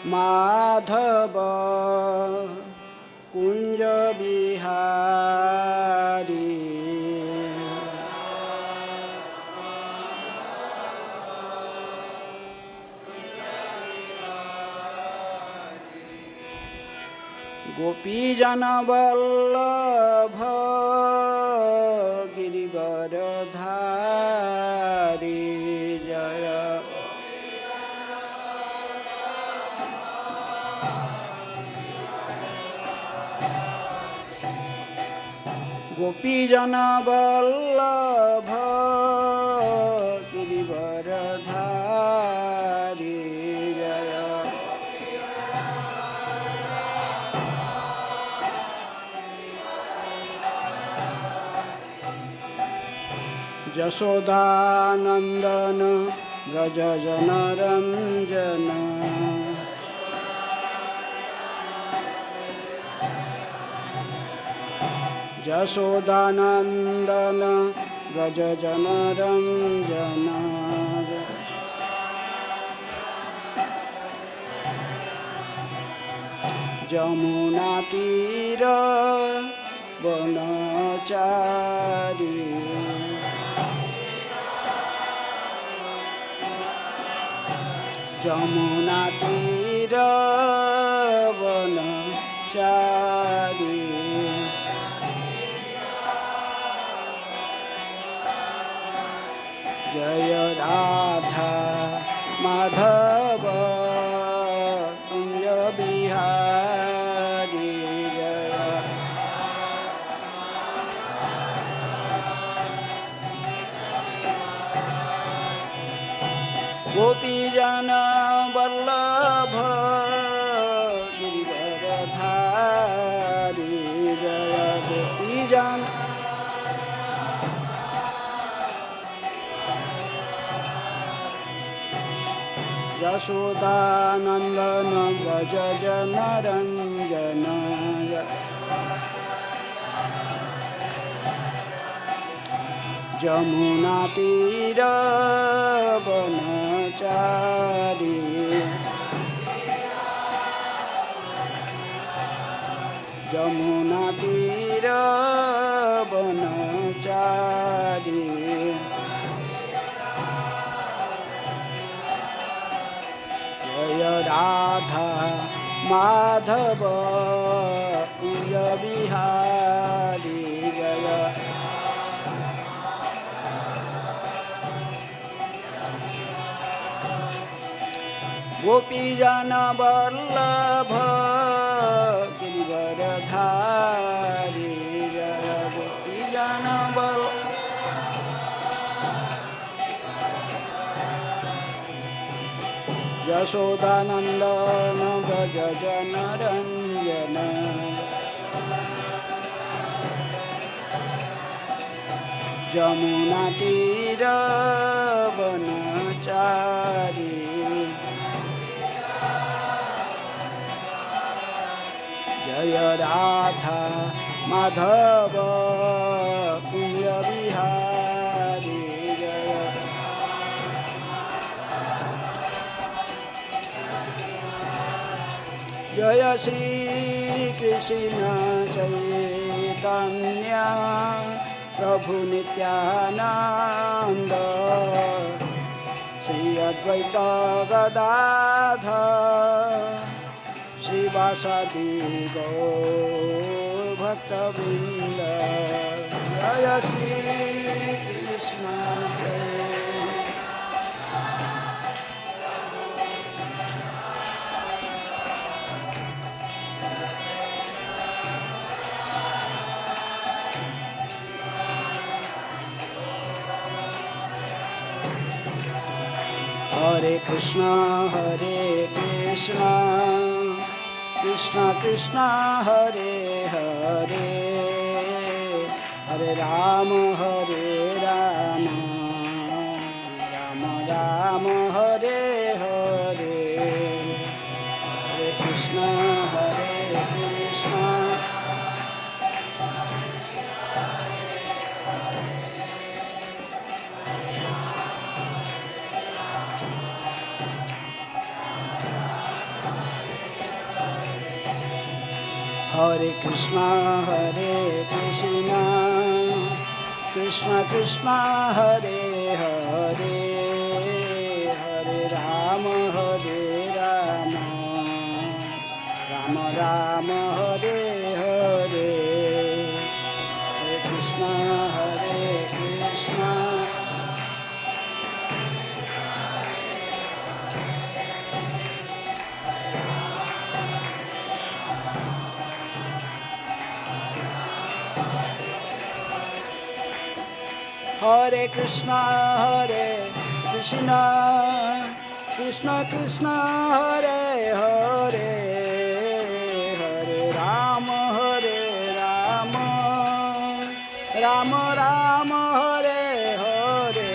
माधव कुंज बिहारी। गोपीजन वल्लभ गिरिवरधारी जय। गोपीजन वल्लभ गिरिवरधारी जय। यशोदानंदन व्रज जनरंजन। यशोदानंदन व्रज जनरंजन। जमुना तीर वनचारी। जमुना तीर वनचारी। जय राधा माधव कुंज बिहारी जय। गोपीजन वल्लभ गिरिवरधारी जय। गोपीजन यशोदानंदन व्रज जनरंजन। जमुना तीर वनचारी। जमुना तीर वनचारी। जय राधा माधव कुंज बिहारी जय। गोपीजन वल्लभ गिरिवरधारी जय। गोपीजन वल्लभ यशोदानंदन व्रज जनरंजन। जमुना तीर वनचारी। जय राधा माधव कुंज बिहारी जय। जय श्री कृष्ण चैतन्य प्रभु नित्यानंद। श्री अद्वैत गदाधर श्रीवासादि गौर भक्तवृंद। जय श्री कृष्ण हरे कृष्ण कृष्ण कृष्ण हरे हरे हरे राम राम राम हरे हरे। हरे Krishna Hare Krishna, Krishna Krishna, Hare Hare, Hare Rama, Rama Rama, Hare Hare, Hare Krishna, Hare Krishna, Krishna Krishna, Hare Hare, Hare Rama, Rama Rama, Hare Hare,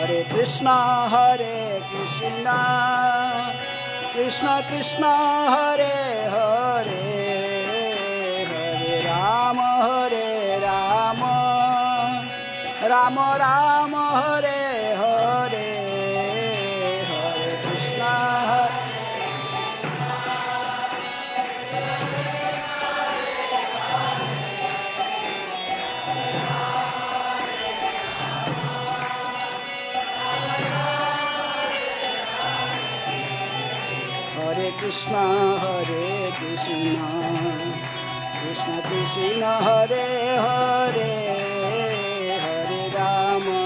Hare Krishna, Hare Krishna, Krishna Krishna, Hare Hare, Hare Rama, Rama Rama, Hare Hare, Hare Krishna, Hare Krishna, Krishna Krishna, Hare Hare, Hare Rama,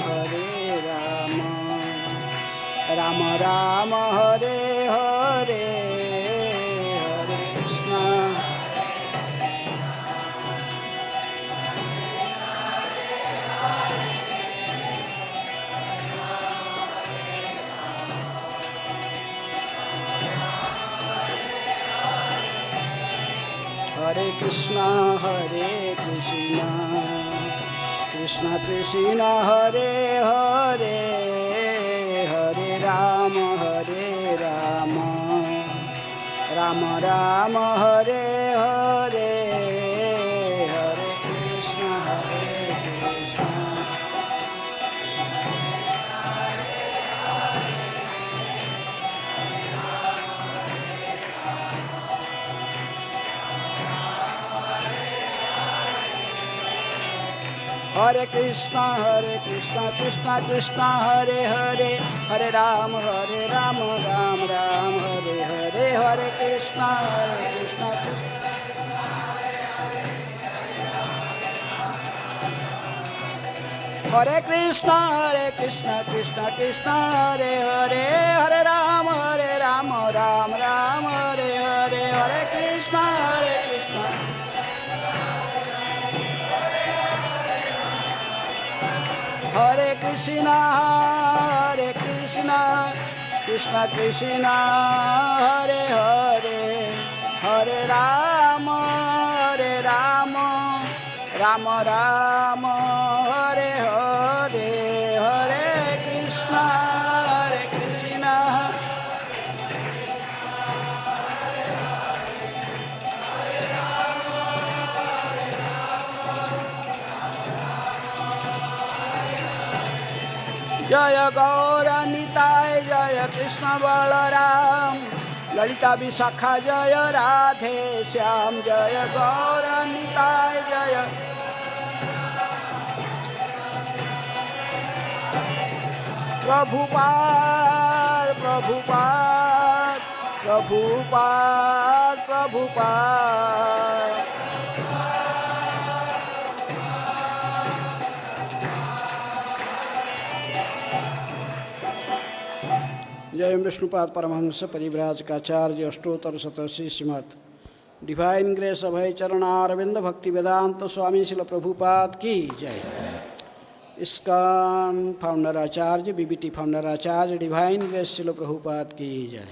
Rama Rama, Hare Hare, Hare Krishna, Hare Krishna, Krishna Krishna, Hare Hare, Hare Rama, Rama Rama, Hare Hare, Hare Krishna, Hare Krishna, Krishna Krishna, Hare Hare, Hare Rama, Rama Rama, Hare Hare, Hare Krishna, Hare Krishna, Krishna Krishna, Hare Hare, Hare Rama, Rama Rama, Hare Hare, Hare Krishna, Hare Krishna, Krishna Krishna, Hare Hare, Hare Rama, Rama Rama, Hare Hare, Hare Krishna, Jaya Gaura Nitai, Jaya Krishna Balaram, Lalita Vishakha, Jaya Radhe Shyam, Jaya Gaura Nitai, Jaya Prabhupada. जय Vishnupad Paramhans परिव्राज काचार्य अष्टोत्तर शतशी Shrimad divine grace अभय चरणारविंद भक्ति वेदांत स्वामी शिल प्रभुपाद की जय। ISKCON founder आचार्य BBT founder आचार्य divine grace शिल प्रभुपाद की जय।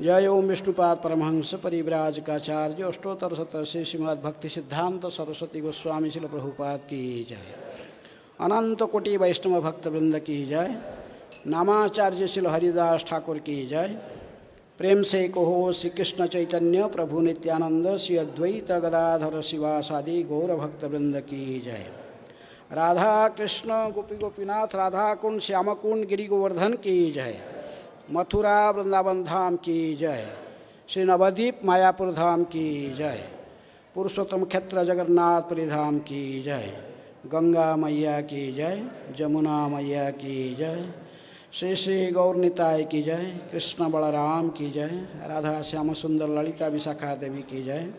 जय ओम विष्णुपाद परमहंस परिव्राज काचार्य अष्टोत्तर शतशी श्रीमद भक्ति सिद्धांत सरस्वती गोस्वामी शिल प्रभुपाद की जय। अनंत कोटि वैष्णव भक्त वृंद की जय। नामाचार्य शिल हरिदास ठाकुर की जय। प्रेम से कहो श्री कृष्ण चैतन्य प्रभु नित्यानंद श्री अद्वैत गदाधर शिवासादि गौर भक्त वृंद की जय। राधा कृष्ण गोपी गोपीनाथ राधा कुंड श्याम कुंड गिरि गोवर्धन की जय। मथुरा वृंदावन धाम की जय। श्री नवद्वीप मायापुर धाम की जय। पुरुषोत्तम क्षेत्र जगन्नाथ परिधाम की जय। गंगा मैया की जय। जमुना मैया की जय। श्री श्री गौर निताय की जय। कृष्ण बलराम की जय। राधा श्याम सुंदर ललिता विशाखा देवी की जय।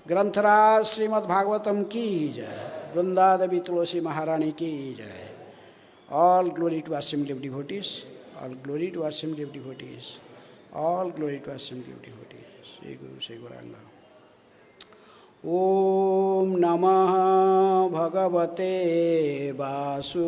ग्रंथराज श्रीमद्भागवतम की जय। वृंदा देवी तुलसी महारानी की जय। All glory to assembly of devotees. All glory to assembly of devotees. All glory to assembly of devotees. Shri Guru Shri Gauranga. Om Namah Bhagavate Vasudevaya.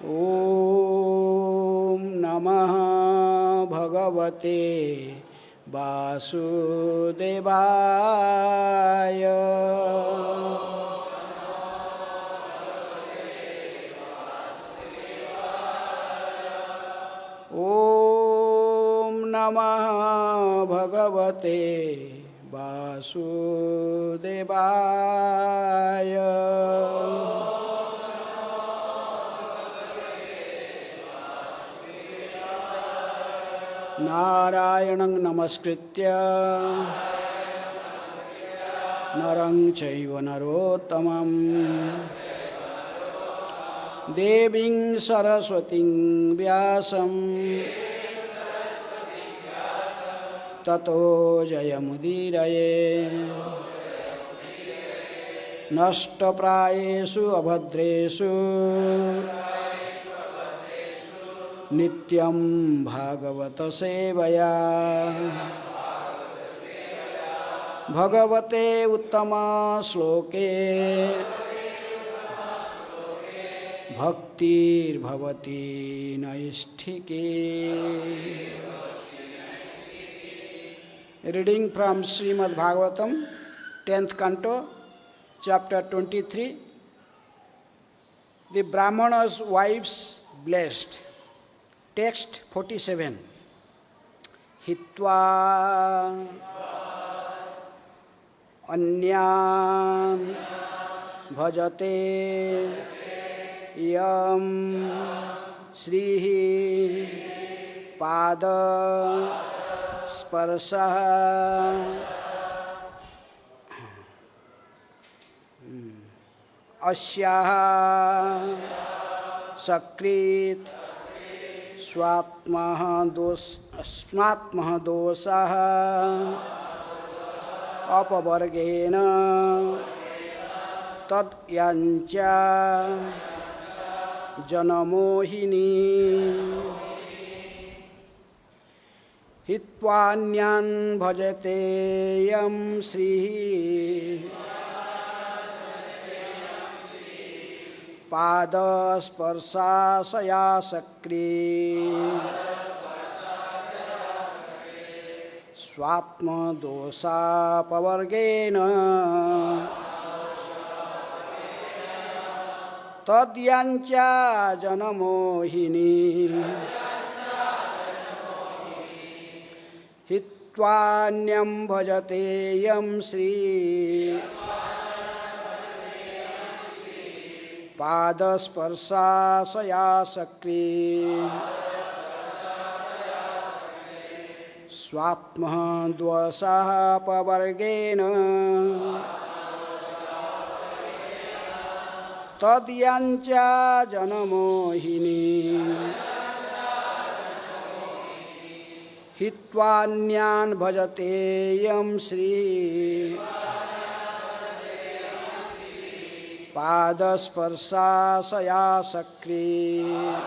Om Namah Bhagavate Vasudevaya. Om Namah Bhagavate Vasudevaya. नारायणं नमस्कृत्य नरं चैव नरोत्तमं देवीं सरस्वतीं व्यासं ततो जयमुदीरये। नष्टप्रायेषु अभद्रेषु नित्यं भागवत सेवया भगवते उत्तम श्लोके भक्तिर्भवति नैष्ठिके। Reading from Shrimad Bhagavatam 10th canto chapter 23. The Brahmana's wives blessed. Text 47. Hitva अन्यान् भजते यं श्रीः पाद स्पर्शः अस्याः सकृत् स्वात्मः दोषः अपवर्गेण तद्याञ्च जनमोहिनी हित्वान्यान् भजते यं श्रीः पादस्पर्शाशया सकृत् स्वात्मदोषापवर्गेण तद्याञ्च जनमोहिनी हित्वान्यं भजते यं श्रीः पादस्पर्शाशया सकृत् स्वात्मदोषापवर्गेण तद्याञ्च जनमोहिनी हित्वान्यान् भजते यं श्रीः पादस्पर्शाशया सकृत्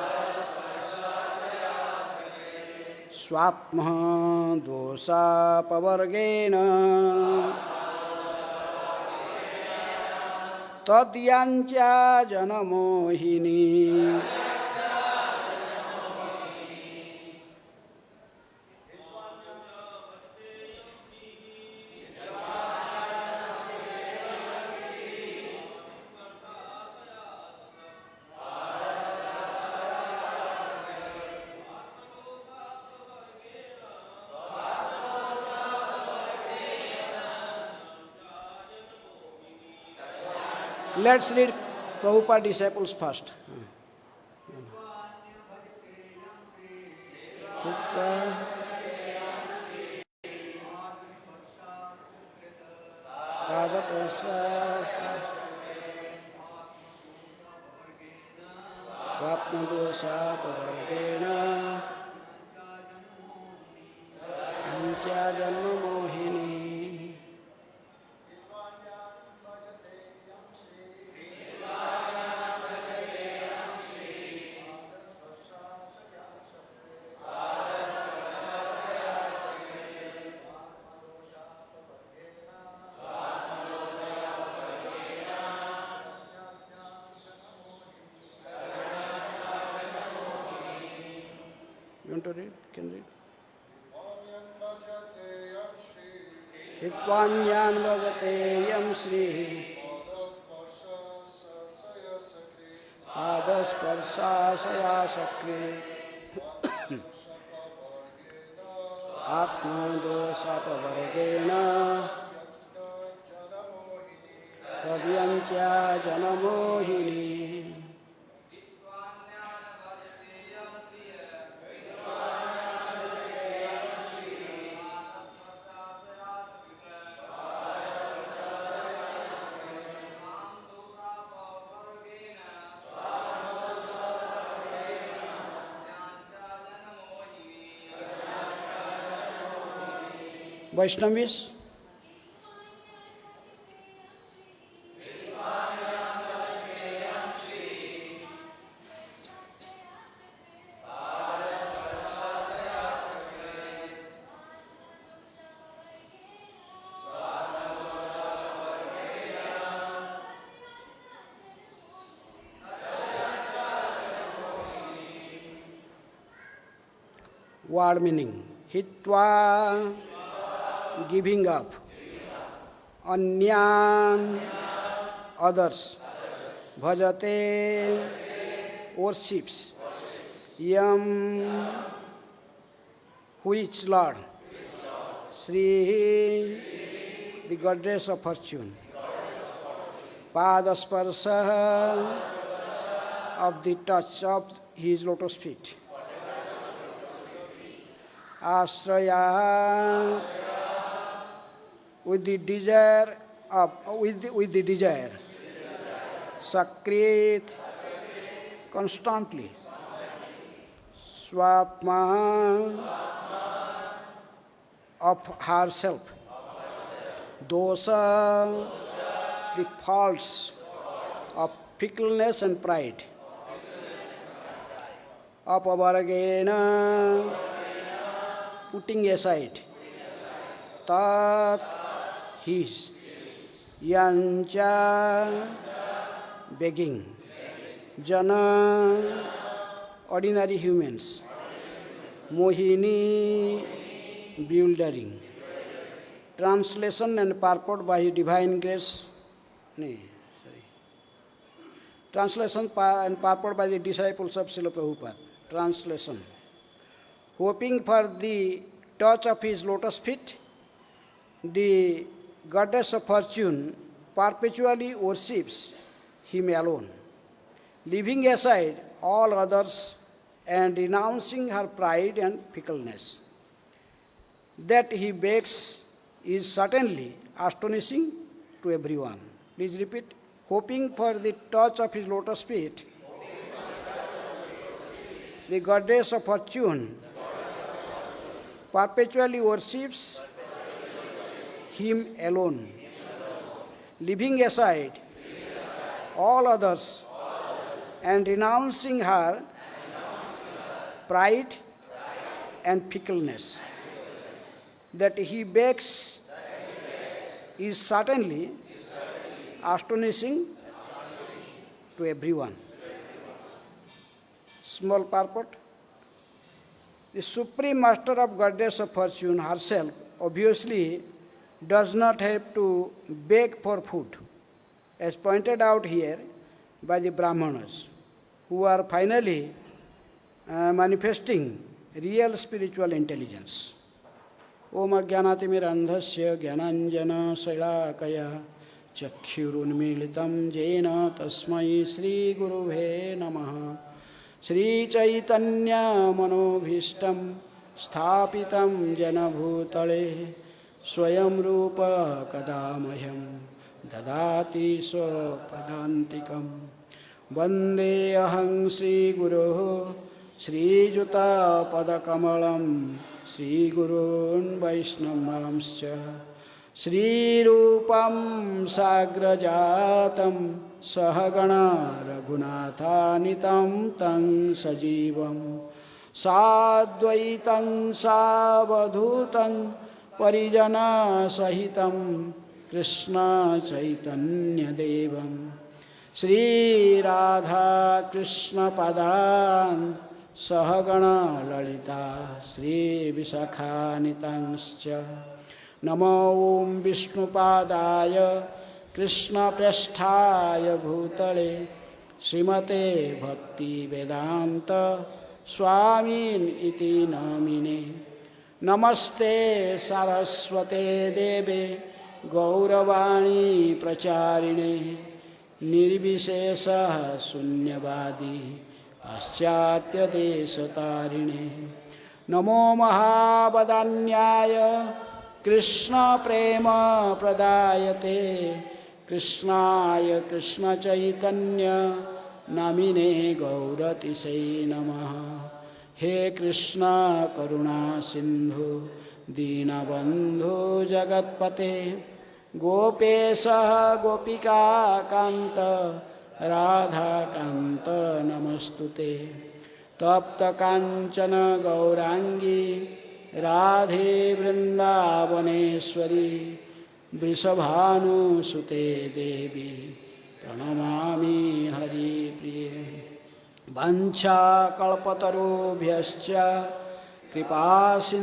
स्वात्मदोषापवर्गेण तद्याञ्च जनमोहिनी। Let's read Prabhupada disciples first. You want to read? Can read. Hitvanyan bhajate yam Shri Adasparsa saya sakri Atma dosa pavargena Radyancha janamohini. Vaishnavis, word meaning. Hitva, giving up. Anyan, others. Bhajate, worships. Yam, which Lord? Sri, the goddess of fortune. Padasparsa, of the touch of his lotus feet. Ashraya, with the desire with the desire. Sakrit, constantly. Swapma, of herself. Dosa, the faults of fickleness and pride. Apavaragena, putting aside. Tat, his. Yancha, begging. Jana, ordinary humans. Mohini, bewildering. Translation and purport by Divine Grace. Translation and purport by the disciples of Srila Prabhupada. Translation. Hoping for the touch of his lotus feet, the goddess of fortune perpetually worships him alone, leaving aside all others and renouncing her pride and fickleness. That he begs is certainly astonishing to everyone. Please repeat. Hoping for the touch of his lotus feet, the goddess of fortune perpetually worships him alone, leaving aside all others and renouncing her pride and fickleness. That he begs is certainly astonishing to everyone. Small purport. The Supreme Master of Goddess of Fortune herself obviously does not have to beg for food, as pointed out here by the Brahmanas, who are finally manifesting real spiritual intelligence. Om Ajnanatimmirandhasya Jnananjana Shailakaya चक्षुरुन्मीलितं येन तस्मै श्रीगुरुवे नमः। श्रीचैतन्यमनोभीष्टं स्थापितं जनभूतले स्वयं रूप कदा मह्यं ददाति स्वपदान्तिकं। वन्देऽहं श्रीगुरोः श्रीयुतपदकमलं श्रीगुरून् वैष्णवांश्च श्रीरूपं साग्रजातं सहगण रघुनाथान्वितं तं सजीवं साद्वैतं सावधूतं परिजनसहितं कृष्णचैतन्यदेवं श्रीराधाकृष्णपदान् सहगण ललिता श्रीविशाखान्वितांश्च। नमो ॐ विष्णुपादाय कृष्णप्रेष्ठाय भूतले श्रीमते भक्तिवेदान्त स्वामिन् इति नामिने। नमस्ते सरस्वते देवे गौरवाणी प्रचारिणे निर्विशेषः शून्यवादी पाश्चात्यदेशतारिणे। नमो महावदान्याय कृष्ण प्रेम प्रदायते कृष्णाय कृष्णचैतन्य नामिने गौरतिसे नमः। हे कृष्ण करुणा सिंधु दीनबंधु जगत्पते गोपेश गोपिका कांत राधा कांत नमस्तुते। तप्त कांचन गौरांगी राधे वृंदावनेश्वरी वृषभानुसुते देवी प्रणमामि हरिप्रिये। वंशाकल्पतरुभ्यश्च कृपासिन्धुभ्येव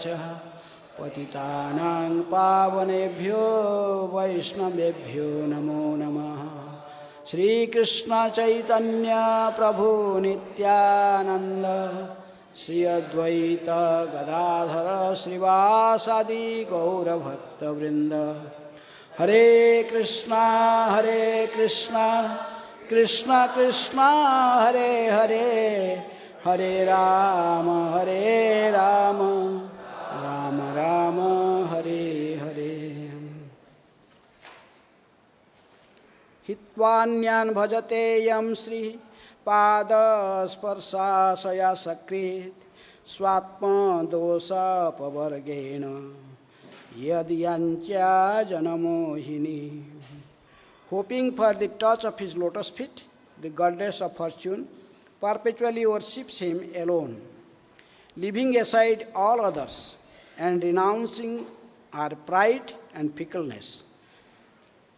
च पतितानां पावनेभ्यो वैष्णवेभ्यो नमो नमः। श्रीकृष्ण चैतन्य प्रभु नित्यानंद श्री अद्वैत गदाधर श्रीवासादि गौरभक्तवृंद। हरे कृष्णा कृष्ण कृष्ण हरे हरे हरे राम राम राम हरे हरे। हित्वान्यान् भजते यं Shri पादस्पर्शाशया सकृत् स्वात्मदोषापवर्गेण यद्यांच्या जनमोहिनी। Hoping for the touch of his lotus feet, the goddess of fortune perpetually worships him alone, leaving aside all others and renouncing her pride and fickleness.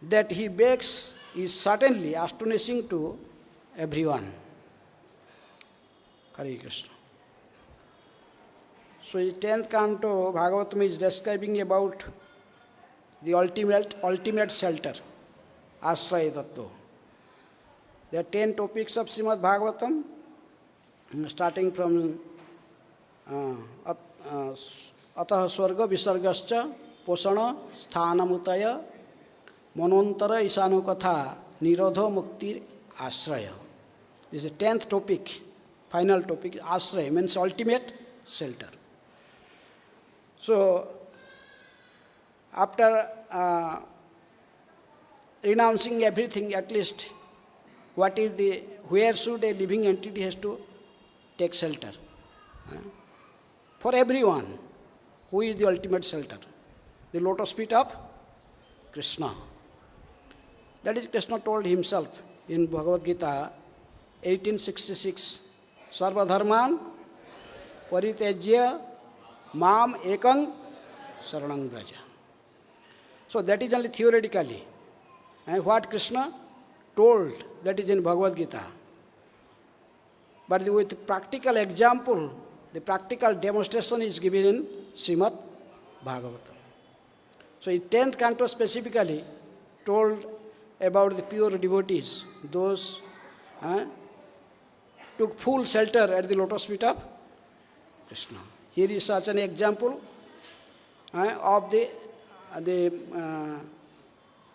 That he begs is certainly astonishing to everyone. Hare Krishna. So the 10th canto Bhagavatam is describing about the ultimate shelter, Ashraya Tattva. There are 10 topics of Srimad Bhagavatam, starting from Atah Swarga Visargascha Posana Sthanamutaya Manantara Isanukatha Nirodha Muktir Ashraya. This is the 10th topic, final topic. Ashraya means ultimate shelter. So, after renouncing everything, at least where should a living entity has to take shelter? For everyone, who is the ultimate shelter? The lotus feet of Krishna. That is, Krishna told himself in Bhagavad Gita 1866, Sarva Dharman Paritejya Mam Ekang Saranang Braja. So that is only theoretically. And what Krishna told, that is in Bhagavad Gita. But with practical example, the practical demonstration is given in Srimad Bhagavatam. So in 10th canto specifically told about the pure devotees, those took full shelter at the lotus feet of Krishna. Here is such an example of the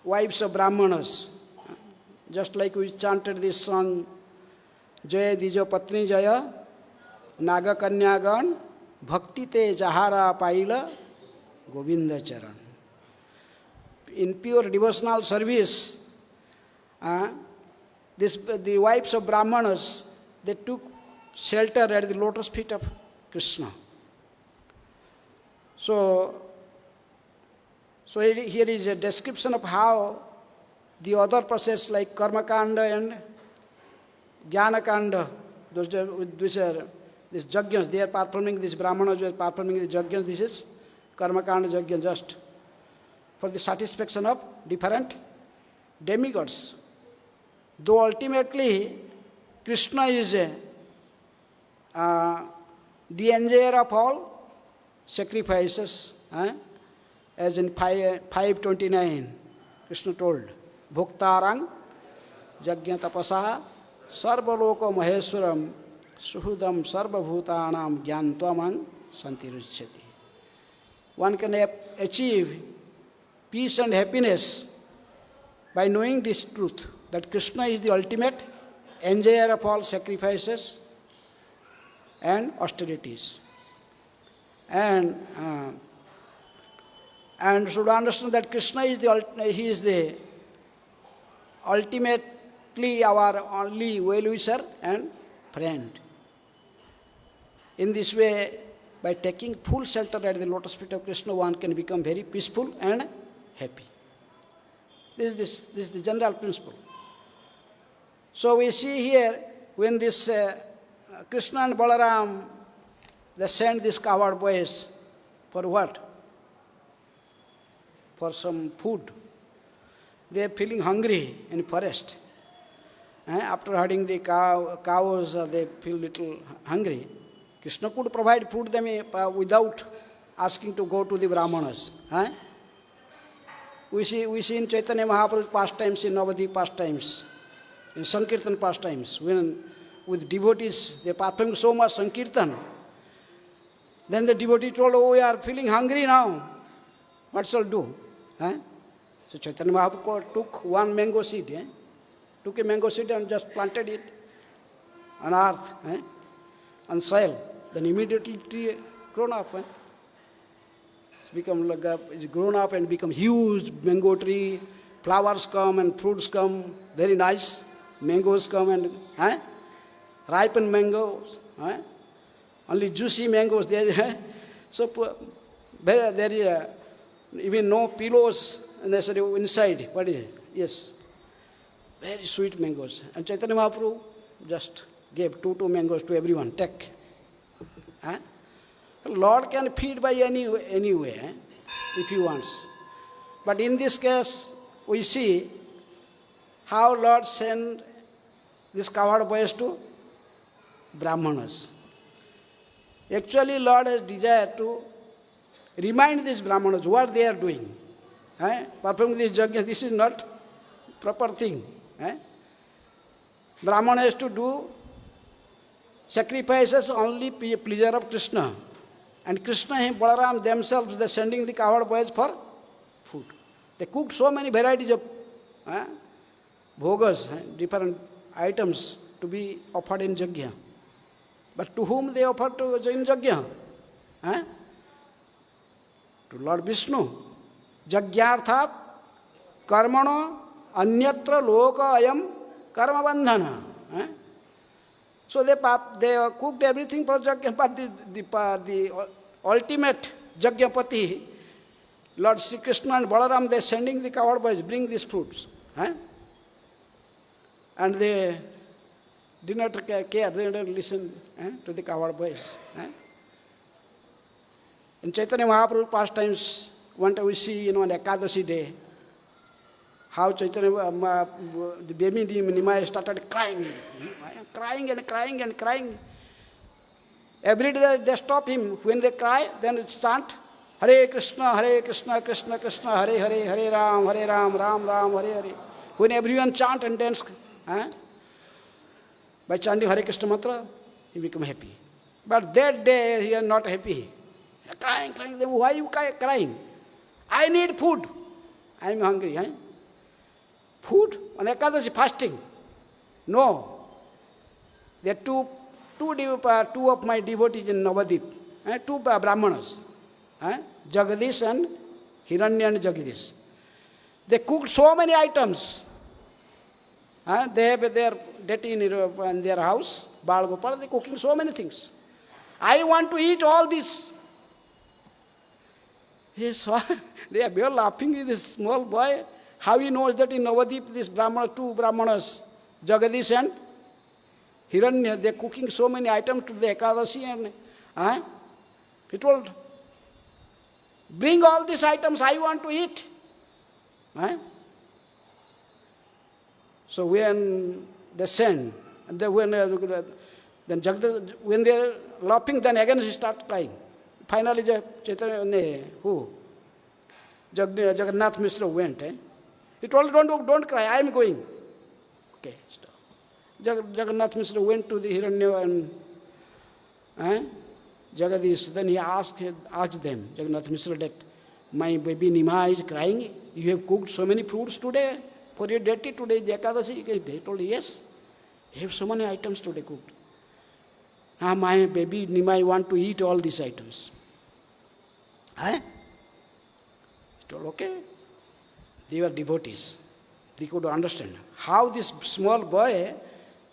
wives of Brahmanas. Just like we chanted this song, Jaya Dijo Patni Jaya, Naga Kanyagan, Bhakti Te Jahara Paila, Govinda Charan. In pure devotional service, the wives of Brahmanas, they took shelter at the lotus feet of Krishna. So here is a description of how the other process like Karma Kanda and Jnana Kanda, these yajnas, they are performing, these Brahmanas were performing the yajnas, this is Karma Kanda yajna, just for the satisfaction of different demigods. Though ultimately Krishna is the enjoyer of all sacrifices, as in 5:29, Krishna told, Bhuktarang Jagya Tapasa Sarvaloko Maheswaram Suhudam Sarvabhutanam Gyantvamang Santiruchyati. One can achieve peace and happiness by knowing this truth, that Krishna is the ultimate enjoyer of all sacrifices and austerities. And should understand that Krishna is the ultimately our only well-wisher and friend. In this way, by taking full shelter at the lotus feet of Krishna, one can become very peaceful and happy. This is the general principle. So we see here, when this Krishna and Balaram, they send these cowherd boys for what? For some food. They are feeling hungry in forest. After herding the cows, they feel little hungry. Krishna could provide food them without asking to go to the Brahmanas. We see in Chaitanya Mahaprabhu's pastimes, in Navadip pastimes, in Sankirtan pastimes, when with devotees they perform so much Sankirtan, then the devotee told, oh, we are feeling hungry now. What shall do? So Chaitanya Mahaprabhu took one mango seed, took a mango seed and just planted it on earth, on soil. Then immediately tree grown up. It's grown up and become huge mango tree. Flowers come and fruits come, very nice. Mangoes come and ripened mangoes. Only juicy mangoes there. So there is even no pillows inside. What is it? Yes. Very sweet mangoes. And Chaitanya Mahaprabhu just gave two mangoes to everyone. Take. Lord can feed by any way, if he wants. But in this case, we see how Lord sent these cowherd boys to Brahmanas. Actually, Lord has desired to remind these Brahmanas what they are doing. Performing this yajna, this is not proper thing. Brahmana has to do sacrifices only pleasure of Krishna. And Krishna and Balaram themselves, they are sending the cowherd boys for food. They cooked so many varieties of bhogas, different items to be offered in yajna. But to whom they offered to in yajna? To Lord Vishnu. Jagyarthat karmano anyatra loka ayam karma bandhana. So they cooked everything for yajna, but the ultimate Jagyapati, Lord Sri Krishna and Balaram, they are sending the cowherd boys, bring these fruits. And they did not care, they did not listen to the cowherd boys. In Chaitanya Mahaprabhu pastimes, one time we see, on Ekadashi day, how Chaitanya, the baby Nimai started crying and crying. Every day they stop him. When they cry, then it's chant, Hare Krishna, Krishna Krishna, Hare Hare, Hare Ram, Ram Ram, Hare Hare. When everyone chant and dance, by chanting Hare Krishna mantra, he become happy. But that day he is not happy. Crying. Why are you crying? I need food. I am hungry. food on Ekadashi, fasting. No. There are two of my devotees in Navadip, two Brahmanas, Jagadish and Hiranya and Jagadish. They cooked so many items. They have their deity in their house, Bal Gopal, they are cooking so many things. I want to eat all this. Yes, they are laughing at this small boy. How he knows that in Navadip, this two Brahmanas, Jagadish and Hiranya, they are cooking so many items to the Ekadashi, and he told, bring all these items, I want to eat. So when they send, and when they are laughing, then again she starts crying. Finally, Jagannath Mishra went. He told, don't cry, I am going. Okay, stop. Jagannath Mishra went to the Hiranya and Jagadish. Then he asked them, Jagannath Mishra, that my baby Nima is crying. You have cooked so many foods today for your deity today, the Ekadashi. They told, yes, you have so many items today cooked. My baby Nima, I want to eat all these items. He told, okay. They were devotees. They could understand. How this small boy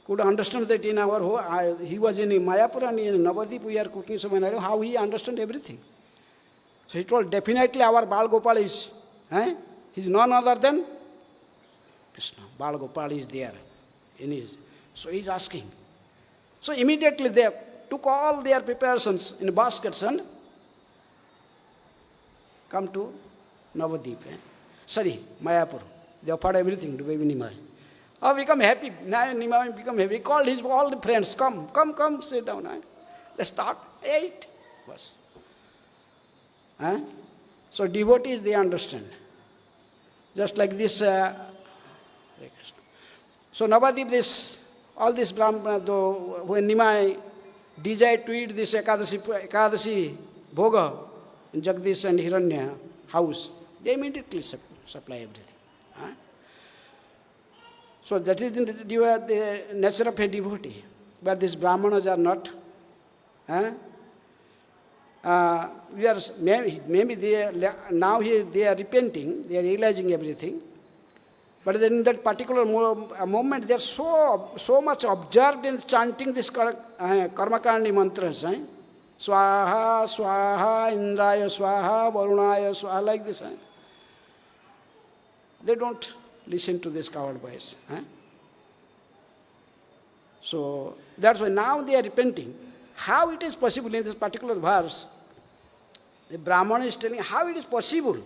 could understand that in our home, he was in Mayapur and in Navadip, we are cooking so many items, how he understood everything. So he told, definitely our Bal Gopal is, he's none other than Krishna. Bal Gopal is there. So he's asking. So immediately they took all their preparations in baskets and come to Navadip. Mayapur. They offered everything to baby Nima. Become happy. Now Nima become happy. He called all the friends, come, sit down. They start, ate. Bas. So devotees, they understand. Just like this. So Navadip, all this Brahmana, though, when Nima desired to eat this Ekadashi Bhoga in Jagadish and Hiranya house, they immediately supply everything. So that is the nature of a devotee. But these Brahmanas are not. Maybe they are repenting, they are realizing everything. But then in that particular moment, they are so much absorbed in chanting this Karmakandi mantras. Swaha, Swaha, Indraya, Swaha, Varunaya, Swaha, like this. They don't listen to this coward voice. So that's why now they are repenting. How it is possible in this particular verse, the Brahmana is telling how it is possible.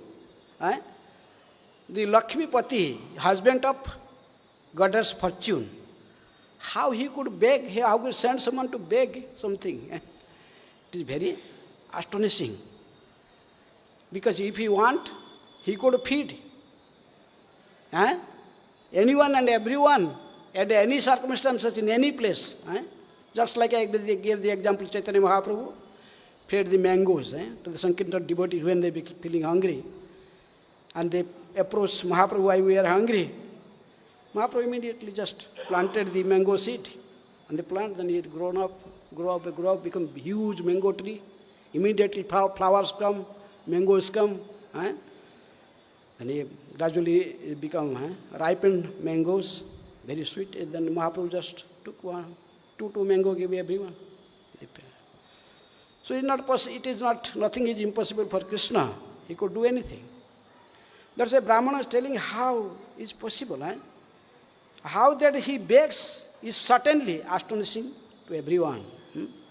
The Lakshmipati, husband of goddess Fortune, how he could beg, how could send someone to beg something. It is very astonishing. Because if he want, he could feed anyone and everyone at any circumstances in any place. Just like I gave the example, Chaitanya Mahaprabhu fed the mangoes to the Sankirtan devotees when they were feeling hungry. And they approached Mahaprabhu, we are hungry. Mahaprabhu immediately just planted the mango seed. And the plant, then it grew up, become huge mango tree. Immediately flowers come, mangoes come. And he gradually become ripened mangoes, very sweet. And then Mahaprabhu just took two mango, gave everyone. So nothing is impossible for Krishna. He could do anything. That's why Brahmana is telling how it's possible. How that he begs is certainly astonishing to everyone.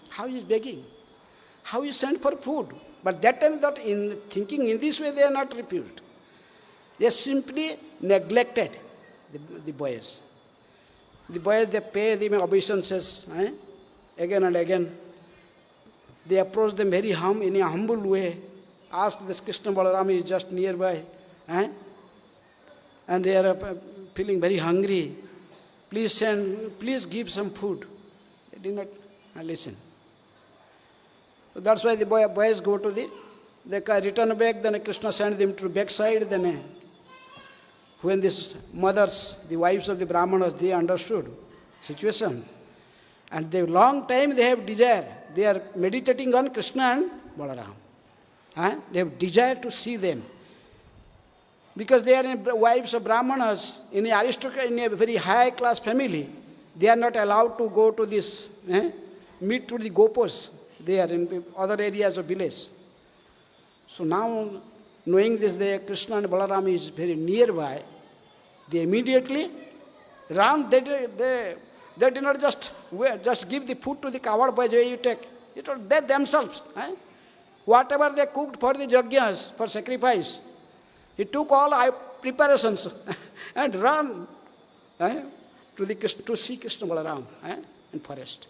How he is begging. How he sent for food. But that time, in thinking in this way, they are not refused. They simply neglected the boys. The boys, they pay them obeisances again and again. They approach them in a humble way. Ask this Krishna Balarama is just nearby. And they are feeling very hungry. Please give some food. They did not listen. So that's why the boys go to they return back, then Krishna sends them to the backside, then when these mothers, the wives of the Brahmanas, they understood situation. And they long time they have desire. They are meditating on Krishna and Balaram. They have desire to see them. Because they are wives of Brahmanas, in a aristocrat, in a very high class family, they are not allowed to go to this, meet to the gopas. They are in other areas of village. So now, knowing this, Krishna and Balaram is very nearby, they immediately run. They did not just give the food to the coward boys where you take. It was they themselves. Whatever they cooked for the yajnas, for sacrifice, he took all preparations and ran to see Krishna Balaram in forest.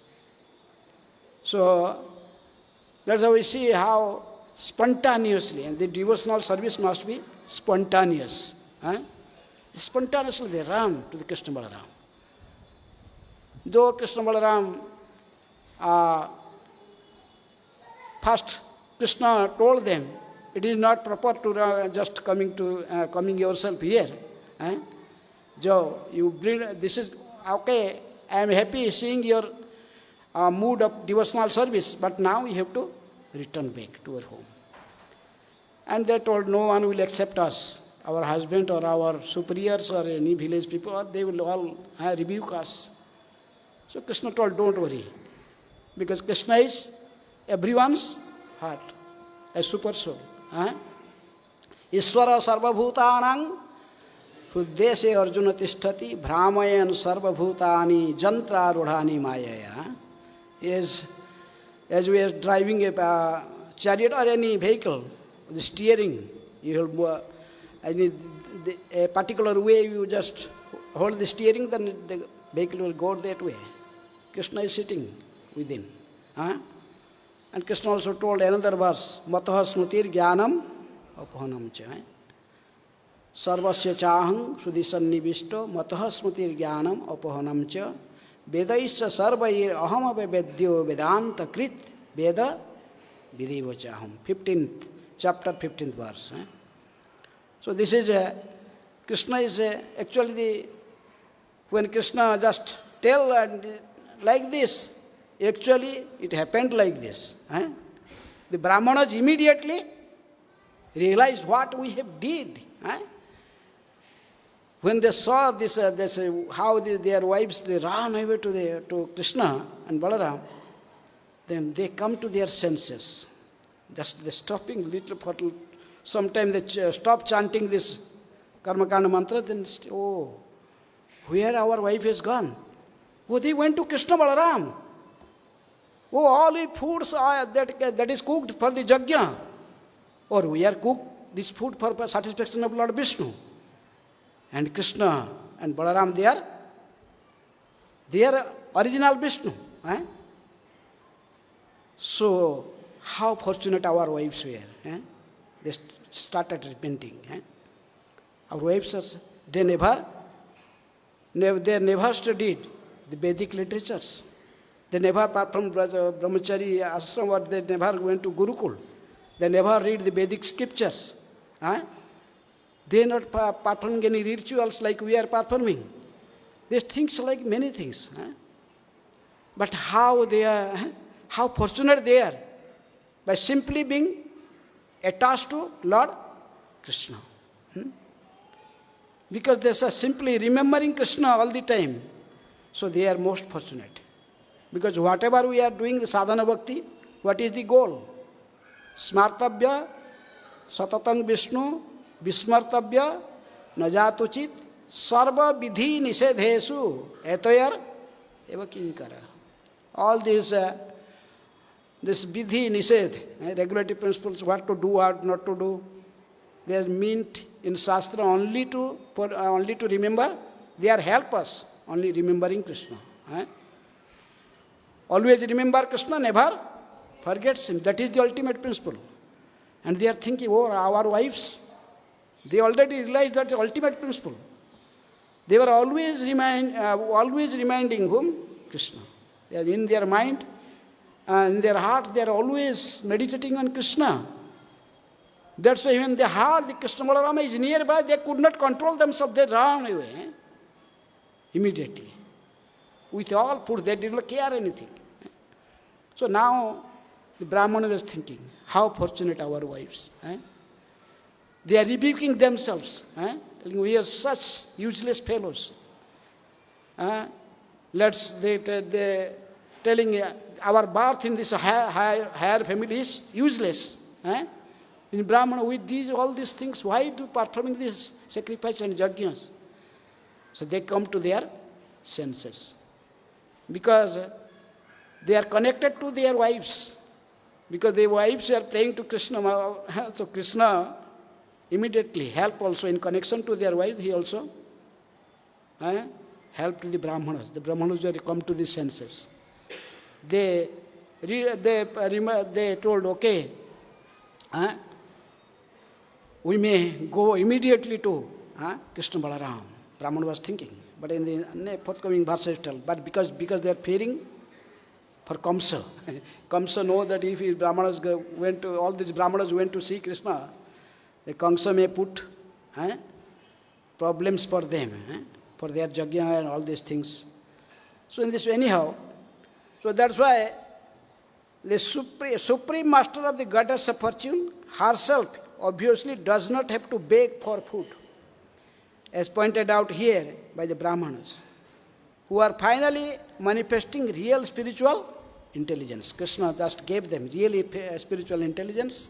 So that's how we see how spontaneously, and the devotional service must be spontaneous. Spontaneously they run to the Krishna Balaram. Though Krishna Balaram, first Krishna told them, it is not proper to just coming yourself here. Jo, you bring, this is okay, I am happy seeing your mood of devotional service, but now you have to return back to your home. And they told, no one will accept us, our husband or our superiors or any village people, or they will all rebuke us. So Krishna told, don't worry, because Krishna is everyone's heart, a super soul. Ishvara sarvabhutanang hruddeshe arjuna tishtati bhramayan sarvabhutani jantra rudhani mayaya. As we are driving a chariot or any vehicle, the steering, you will a particular way, you just hold the steering, then the vehicle will go that way. Krishna is sitting within. And Krishna also told another verse, Mataha Smutir Jnanam Apahanam Cha. Sarvasya Chaham Sudhisannivisto Mataha Smutir Jnanam Apahanam Cha. Vedaisya Sarvair Ahama Vedyo Vedanta Krit Veda Vidiva Chaham. 15th, chapter 15th verse. So this is Krishna is actually when Krishna just tell and like this, actually, it happened like this. The Brahmanas immediately realized what we have did. When they saw this, how their wives, they ran away to Krishna and Balaram, then they come to their senses. Just they stopping little for sometime they stop chanting this Karmakanda mantra, then oh, where our wife is gone? Oh, they went to Krishna Balaram. Oh, all the foods that is cooked for the yajna. Or we are cooked this food for satisfaction of Lord Vishnu. And Krishna and Balaram, they are original Vishnu. So, how fortunate our wives were. They started repenting. Our wives, they never studied the Vedic literatures. They never, apart from Brahmachari ashram, or they never went to Gurukul. They never read the Vedic scriptures. They are not performing any rituals like we are performing. They think like many things. But how fortunate they are by simply being attached to Lord Krishna. Because they are simply remembering Krishna all the time. So they are most fortunate. Because whatever we are doing, the sadhana bhakti, what is the goal? Smartabhya, satatang Vishnu, vismartabhya, najatuchit, sarva vidhi nisedhesu, etoyar, eva kinkara. All these, this vidhi nised, regulative principles, what to do, what not to do, they are meant in Shastra only to remember. They are help us, only remembering Krishna. Always remember Krishna, never forgets him. That is the ultimate principle. And they are thinking, oh, our wives, they already realized that the ultimate principle. They were always reminding whom? Krishna. They are in their mind, in their heart, they are always meditating on Krishna. That's why when they heard the Krishna Balarama is nearby, they could not control themselves. They ran away immediately. With all food, they did not care anything. So now the Brahmana was thinking, how fortunate our wives. They are rebuking themselves. We are such useless fellows. They telling our birth in this higher family is useless. In Brahmana, we do all these things. Why do performing this sacrifice and yajnas? So they come to their senses. Because they are connected to their wives. Because their wives are praying to Krishna. So Krishna immediately help also in connection to their wives. He also helped the Brahmanas. The Brahmanas were come to the senses. They told, okay, we may go immediately to Krishna Balaram. Brahmana was thinking. But in the forthcoming verses tell, but because they are fearing for Kamsa. Kamsa know that if all these Brahmanas went to see Krishna, the Kamsa may put problems for them, for their yajna and all these things. So in this way, anyhow, so that's why the supreme master of the goddess of fortune herself obviously does not have to beg for food, as pointed out here by the Brahmanas, who are finally manifesting real spiritual intelligence. Krishna just gave them really spiritual intelligence.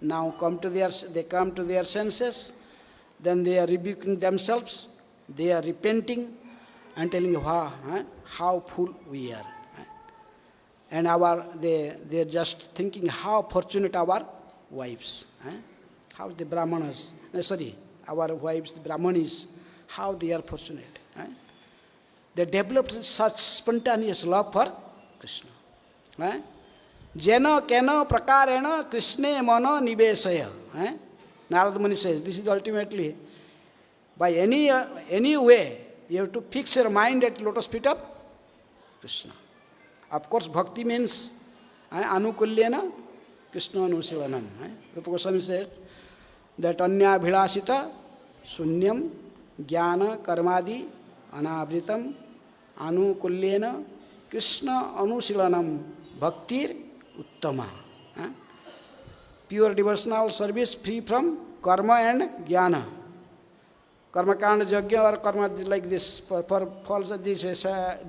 Now they come to their senses, then they are rebuking themselves, they are repenting and telling how fool we are. And they are just thinking how fortunate our wives. How the Brahmanas, our wives, the Brahmanis, how they are fortunate. They developed such spontaneous love for Krishna. Jena kena prakarena Krishne mana nivesaya. Narada Muni says, this is ultimately, by any way, you have to fix your mind at lotus feet of Krishna. Of course, bhakti means anukulyena Krishna anusilanam. Rupa Goswami said that anya bhilasita sunyam jnana karmadi anavritam anukulyena Krishna anusilanam bhaktir uttama. Pure devotional service free from karma and jnana. Karma kanda yajna or karma like this for this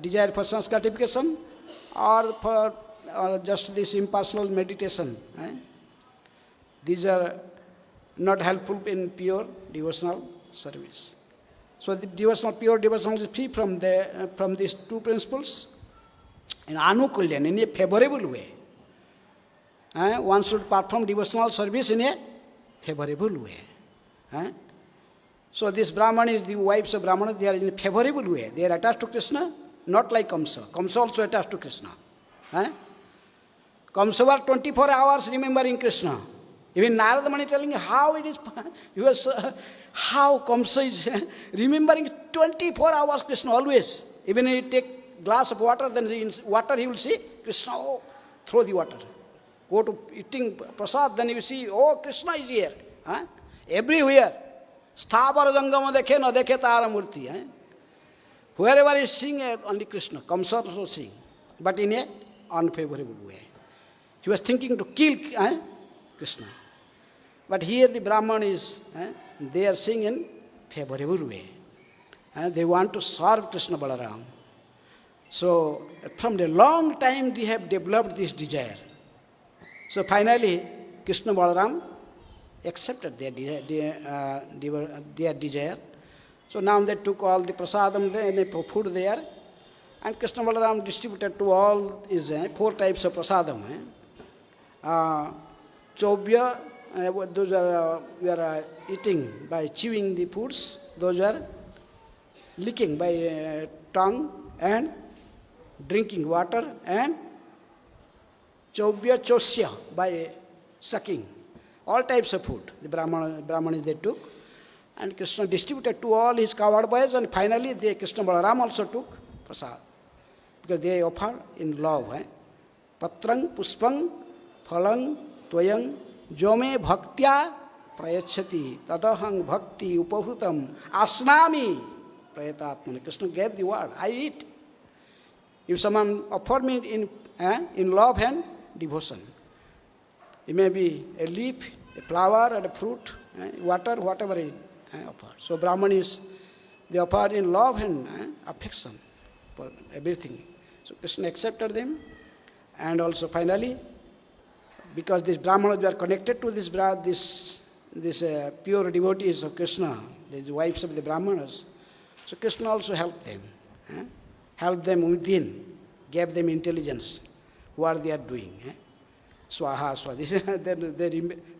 desire for sanskarification or for just this impersonal meditation. These are not helpful in pure devotional service. So the pure devotional is free from these two principles. In anukulyan, in a favorable way. One should perform devotional service in a favorable way. So this Brahmanis, the wives of Brahmanas, they are in a favorable way. They are attached to Krishna, not like Kamsa. Kamsa also attached to Krishna. Kamsa were 24 hours remembering Krishna. Even Narada Muni telling how it is, how Kamsa is remembering 24 hours Krishna always. Even if he take glass of water, then in water he will see Krishna, throw the water. Go to eating prasad, then he will see, Krishna is here. Everywhere. Sthavar jangama dekhe na dekhe tara murti. Wherever he is seeing only Krishna. Kamsa also seeing, but in a unfavorable way. He was thinking to kill Krishna. But here the Brahman is, they are seeing in favorable way. They want to serve Krishna Balaram. So from a long time they have developed this desire. So finally Krishna Balaram accepted their desire. So now they took all the prasadam and they food there, and Krishna Balaram distributed to all his 4 types of prasadam. Chobya, those are we are eating by chewing the foods. Those are licking by tongue and drinking water, and chobya chosya by sucking. All types of food the Brahmanis they took, and Krishna distributed to all his cowherd boys, and finally Krishna Balaram also took prasad, because they offer in love. Patrang puspang phalang tvayang jome bhaktya prayachati tadahang bhakti upahrutam asnami prayatatmana. Krishna gave the word, I eat. If someone offered me in love and devotion, it may be a leaf, a flower, and a fruit, water, whatever it offered. So Brahman is, they offered in love and affection for everything. So Krishna accepted them, and also finally, because these Brahmanas were connected to this pure devotees of Krishna, these wives of the Brahmanas, so Krishna also helped them. Helped them within, gave them intelligence, what they are doing. Swaha, swaha.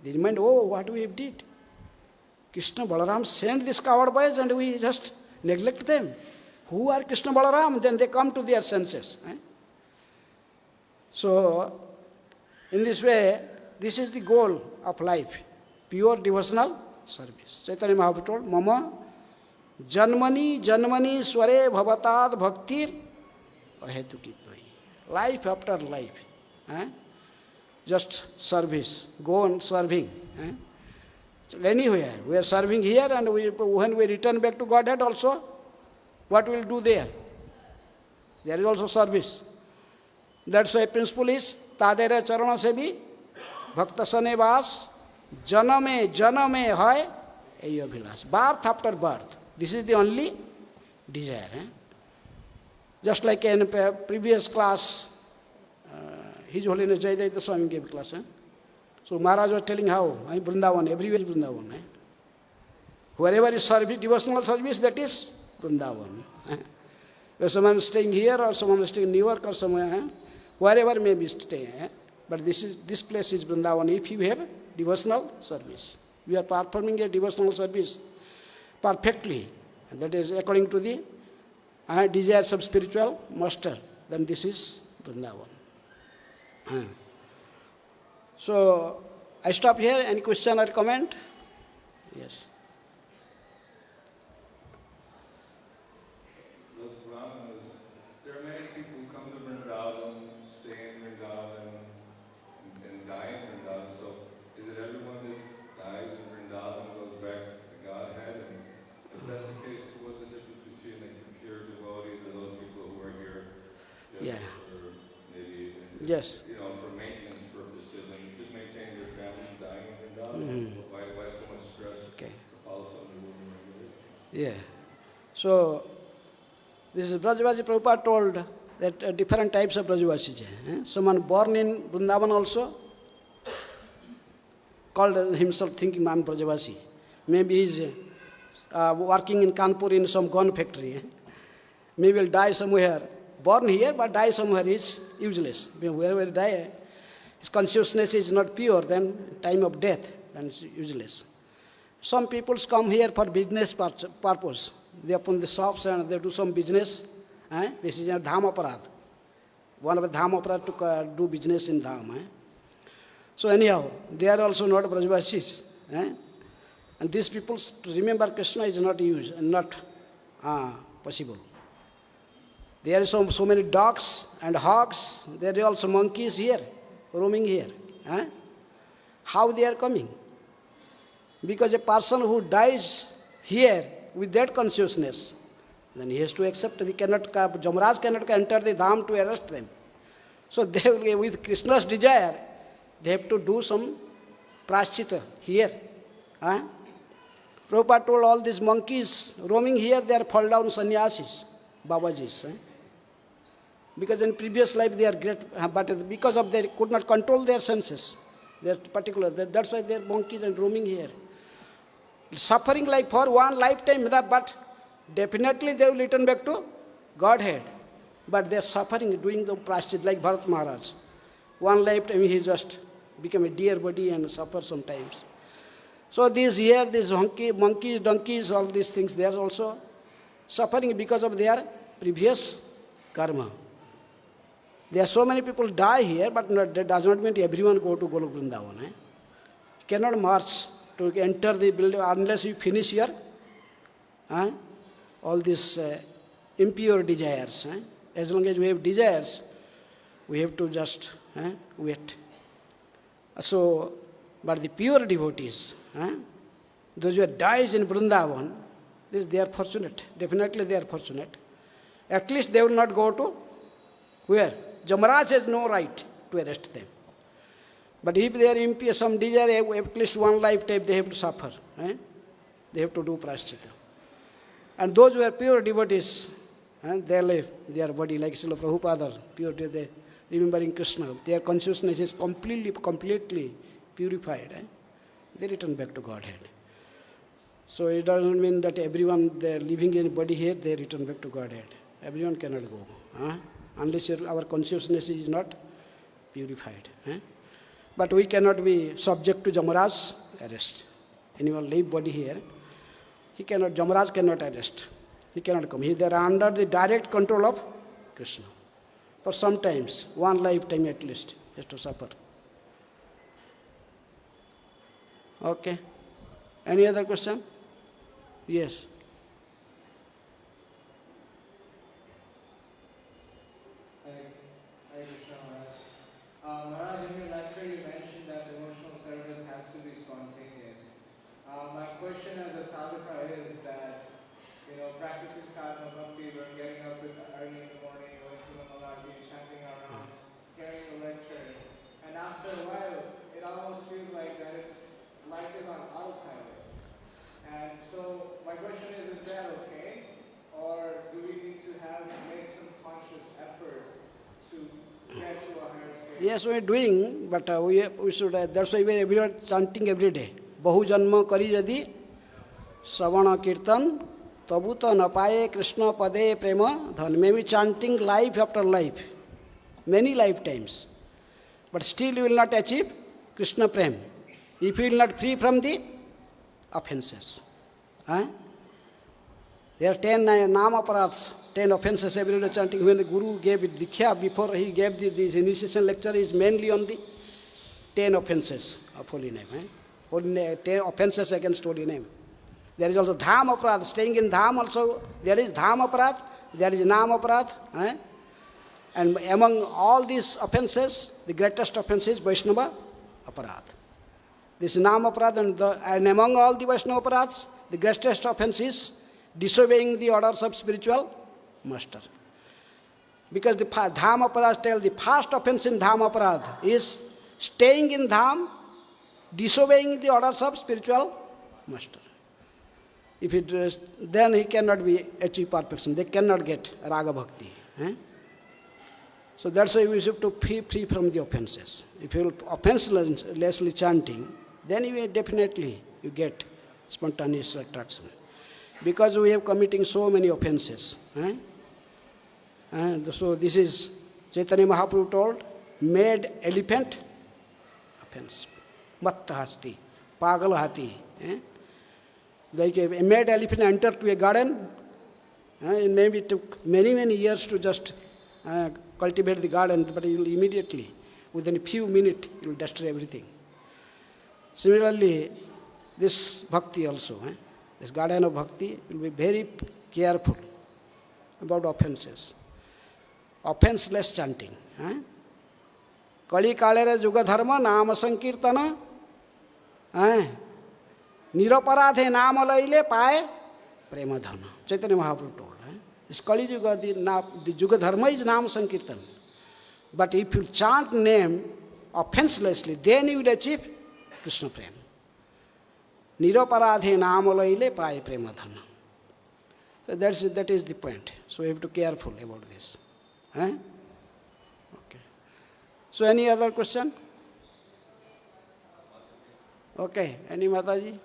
They remind, oh, what we did. Krishna Balaram sent these coward boys and we just neglect them. Who are Krishna Balaram? Then they come to their senses. So, in this way, this is the goal of life, pure devotional service. Chaitanya Mahaprabhu told, Mama Janmani Janmani Sware Bhavatad Bhaktir Ahetukitvahi. Life after life. Just service. Go on serving. So anywhere. We are serving here, and when we return back to Godhead also, what we will do there? There is also service. That's why principle is Tadera Charana Sebi Bhakta Sane Vas Janame Janame Hai Eyabhilas. Birth after birth. This is the only desire. Just like in previous class, His Holiness Jayadvaita Swami gave class. So Maharaj was telling how, Vrindavan, everywhere is Vrindavan. Wherever is service, devotional service, that is Vrindavan. If someone is staying here or someone is staying in New York or somewhere, wherever may be staying. But this place is Vrindavan if you have devotional service. We are performing a devotional service perfectly, and that is according to the desires of spiritual master, then this is Vrindavan. So, I stop here. Any question or comment? Yes. Those Brahmanas, there are many people who come to Vrindavan, stay in Vrindavan, and die in Vrindavan. So, is it everyone that dies in Vrindavan goes back to Godhead? And if that's the case, what's the difference between the pure devotees and those people who are here just for maybe, Yes. for maintenance purposes and just maintaining their family and dying in Vrindavan? Why so much stress to follow some rules and regulations? Yeah. So, this is Brajavasi Prabhupada told that different types of Brajavasis. Someone born in Vrindavan also called himself thinking, I am Brajavasi. Maybe he is working in Kanpur in some gun factory. Maybe will die somewhere. Born here, but die somewhere is useless. Wherever he die, his consciousness is not pure, then time of death, then it's useless. Some people come here for business purpose. They open the shops and they do some business. This is a Dham Aparad. One of the Dham Aparad to do business in Dham. So anyhow, they are also not Brajavasis. And these people, to remember Krishna is not possible. There are so many dogs and hogs. There are also monkeys here, roaming here. How they are coming? Because a person who dies here with that consciousness, then he has to accept. Jamaraj cannot enter the Dham to arrest them. So they will, with Krishna's desire, they have to do some praschita here. Prabhupada told all these monkeys roaming here, they are fall down sannyasis, Babajis. Because in previous life they are great, but because of they could not control their senses, they are particular. That's why they are monkeys and roaming here. Suffering like for one lifetime, but definitely they will return back to Godhead. But they are suffering, doing the praschit like Bharat Maharaj. One lifetime he just became a deer body and suffer sometimes. So these monkeys, donkeys, all these things, they are also suffering because of their previous karma. There are so many people die here, but that does not mean everyone go to Golok Vrindavan. You cannot march to enter the building unless you finish your all these impure desires. As long as we have desires, we have to just wait. So But the pure devotees, those who dies in Vrindavan, they are fortunate. Definitely they are fortunate. At least they will not go to where? Jamaraj has no right to arrest them. But if they are impious, some desire, at least one lifetime they have to suffer. They have to do prashchita. And those who are pure devotees, they live their body like Srila Prabhupada, pure, they remembering Krishna. Their consciousness is completely purified. They return back to Godhead. So it doesn't mean that everyone they are living in body here, they return back to Godhead. Everyone cannot go, unless our consciousness is not purified. But we cannot be subject to Jamaraj's arrest. Anyone live body here, Jamaraj cannot arrest. He cannot come. They are under the direct control of Krishna. For sometimes, one lifetime at least, he has to suffer. Okay. Any other question? Yes. Hi, Krishna Maharaj. Maharaj, in your lecture you mentioned that devotional service has to be spontaneous. My question as a sadhaka is that, practicing sadhana bhakti, we're getting up early in the morning, going to the Malati, chanting our rounds, hearing the lecture, and after a while, it almost feels like that life is on autopilot. And so my question is that okay? Or do we need to make some conscious effort to get to a higher state? Yes, we are doing, but we should, that's why we are chanting every day. Bahu janma kari yadi savana kirtan tabuta napaye Krishna pade prema dhan. Maybe chanting life after life, many lifetimes. But still you will not achieve Krishna prem if you will not free from the offenses. There are 10 namaparats, 10 offenses every day chanting. When the Guru gave it Diksha, before he gave this initiation lecture, is mainly on the 10 offenses of holy name. 10 offenses against holy name. There is also Dham aparat, staying in Dham also, there is Dham aparat, there is Nam aparat. And among all these offenses, the greatest offense is Vaishnava aparat. This is Nam aparat, and among all the Vaishnava aparats, the greatest offense is disobeying the orders of spiritual master. Because the Dham aparat tell the first offense in Dham aparat is staying in Dham, disobeying the orders of spiritual master. If it then he cannot achieve perfection. They cannot get raga bhakti. So that's why we have to be free from the offenses. If you offenselessly chanting, then you definitely get spontaneous attraction. Because we have committing so many offenses. So this is Chaitanya Mahaprabhu told, made elephant offense. Matta hasti, pagal hati. Like a mad elephant entered to a garden, it maybe took many years to just cultivate the garden, but it will immediately, within a few minutes, it will destroy everything. Similarly, this bhakti also, this garden of bhakti, will be very careful about offenses. Offenseless chanting. Kali kalera juga dharma nama sankirtana. Niroparadhe nama laile pae prema dharma. Chaitanya Mahaprabhu told. This Kali Yuga, the Yuga Dharma is Nam Sankirtan. But if you chant name offenselessly, then you will achieve Krishna Prem. Niroparadhe nama laile pae prema dharma. So that is the point. So we have to be careful about this. Okay. So any other question? Okay. Any Mataji?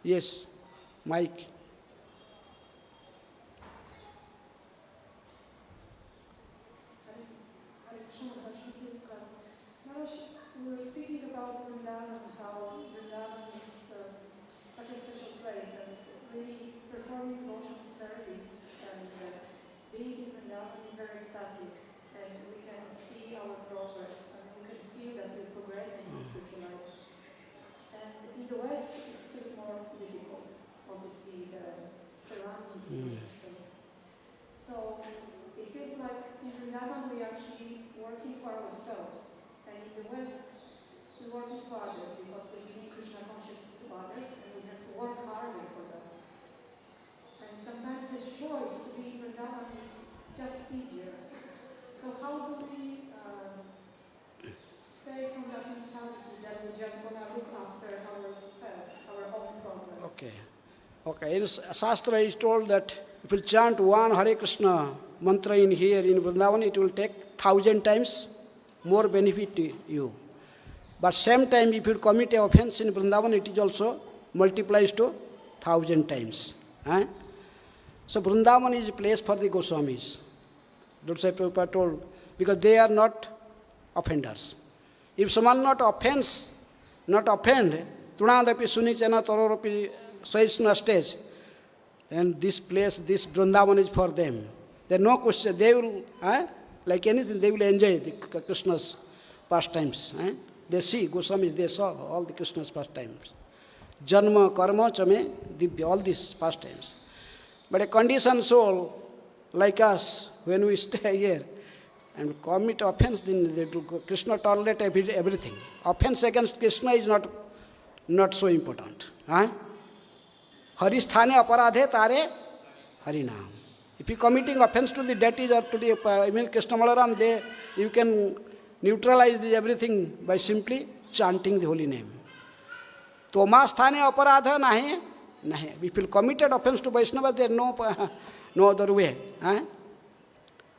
Yes. Mike. We were speaking about Vrindavan, how Vrindavan is such a special place, and really performing devotional service and being in Vrindavan is very ecstatic, and we can see our progress, and we can feel that we're progressing in spiritual life. And in the West, it's still more difficult, obviously, the surroundings. So it feels like in Vrindavan we're actually working for ourselves. And in the West, we're working for others because we're giving Krishna consciousness to others, and we have to work harder for that. And sometimes this choice to be in Vrindavan is just easier. So how do we stay from that mentality that we're just going to look after ourselves, our own progress? Okay. In Shastra is told that if you chant one Hare Krishna mantra in here in Vrindavan, it will take 1,000 times more benefit to you. But same time, if you commit an offense in Vrindavan, it is also multiplies to 1,000 times. So Vrindavan is a place for the Goswamis. That's why Prabhupada told, because they are not offenders. If someone not offend, Tunadapi Sunichana Tororapi Saisna stage, then this place, this Vrindavan is for them. There are no question. They will, like anything, they will enjoy the Krishna's pastimes. They see, Goswamis, they saw all the Krishna's pastimes. Janma, Karma, Chame, Divya, all these pastimes. But a conditioned soul, like us, when we stay here and commit offense, then Krishna tolerate everything. Offense against Krishna is not so important. Haristhane aparadhe tare harinam. If you committing offense to the deities or to the even Krishna Malaram, you can neutralize everything by simply chanting the holy name. Toma sthane aparadha nahi. If you committed offense to Vaishnava, there is no other way.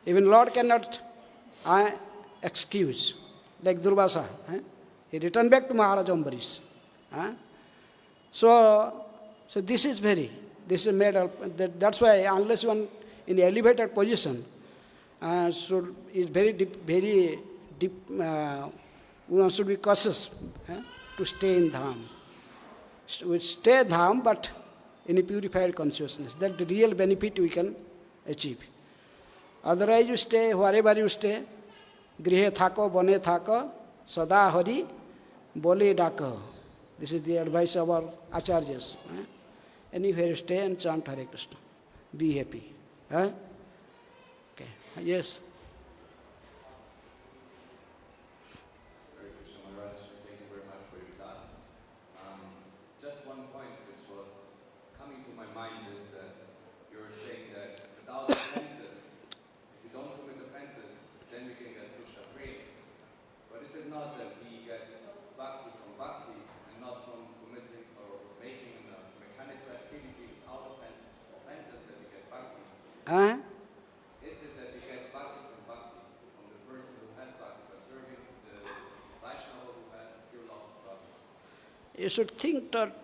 Even Lord cannot excuse. Like Durvasa. He returned back to Maharaj Ambarish. So this is made up. That's why unless one in the elevated position, so is very deep, one should be cautious to stay in Dham. We stay Dham, but in a purified consciousness. That's the real benefit we can achieve. Otherwise you stay, wherever you stay, grihe thako, bane thako, sada hari, bole dako. This is the advice of our acharyas. Anywhere you stay and chant Hare Krishna. Be happy. Okay. Yes. Hare Krishna Maharaj, thank you very much for your class. Just one point which was coming to my mind is that you're saying that without offenses, if we don't commit offenses, then we can get Krishna prema. But is it not that we get bhakti from bhakti and not from committing or making a mechanical activity without offenses that we get bhakti? Is it that we get bhakti from the person who has bhakti by serving the Vaishnava who has pure love of bhakti? You should think that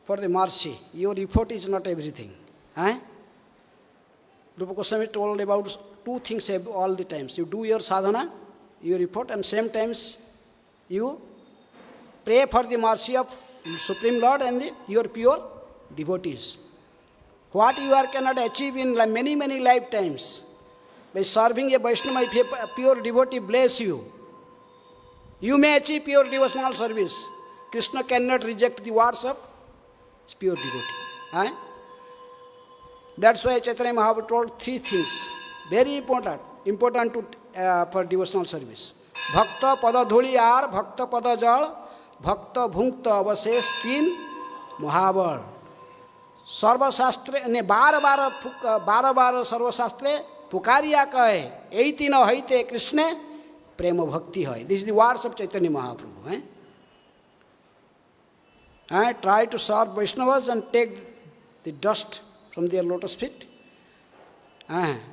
for the mercy, your effort is not everything. Rupa Goswami told about two things all the times. You do your sadhana, your effort, and same times you pray for the mercy of Supreme Lord and your pure devotees. What you cannot achieve in many, many lifetimes, by serving a Vaishnava, if a pure devotee bless you, you may achieve pure devotional service. Krishna cannot reject the words of pure devotee. That's why Chaitanya Mahaprabhu told three things, very important for devotional service. Bhakta pada dhuli ar, bhakta pada jal, bhakta bhunkta avasesh teen mahabal. सर्वशास्त्र ने बार बार सर्वशास्त्रे पुकारिया कहे यही तीन हईते कृष्ण प्रेम भक्ति है. This is the words of Chaitanya Mahaprabhu. Try to serve Vaishnavas and take the dust from their lotus feet.